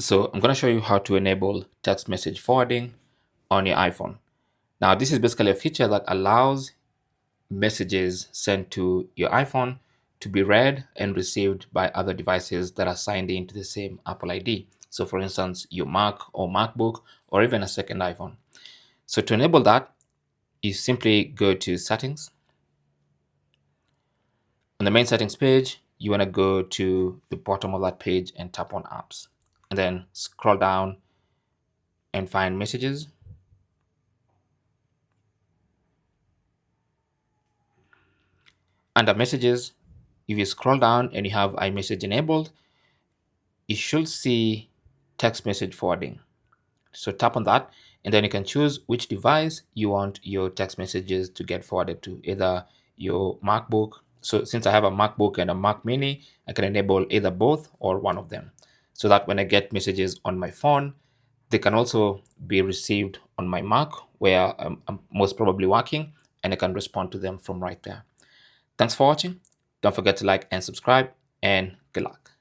So I'm going to show you how to enable text message forwarding on your iPhone. Now, this is basically a feature that allows messages sent to your iPhone to be read and received by other devices that are signed into the same Apple ID. So for instance, your Mac or MacBook, or even a second iPhone. So to enable that, you simply go to Settings. On the main settings page, you want to go to the bottom of that page and tap on Apps. And then scroll down and find Messages. Under Messages, if you scroll down and you have iMessage enabled, you should see text message forwarding. So tap on that, and then you can choose which device you want your text messages to get forwarded to, either your MacBook. So since I have a MacBook and a Mac Mini, I can enable either both or one of them, so that when I get messages on my phone, they can also be received on my Mac, where I'm most probably working, and I can respond to them from right there. Thanks for watching. Don't forget to like and subscribe, and good luck.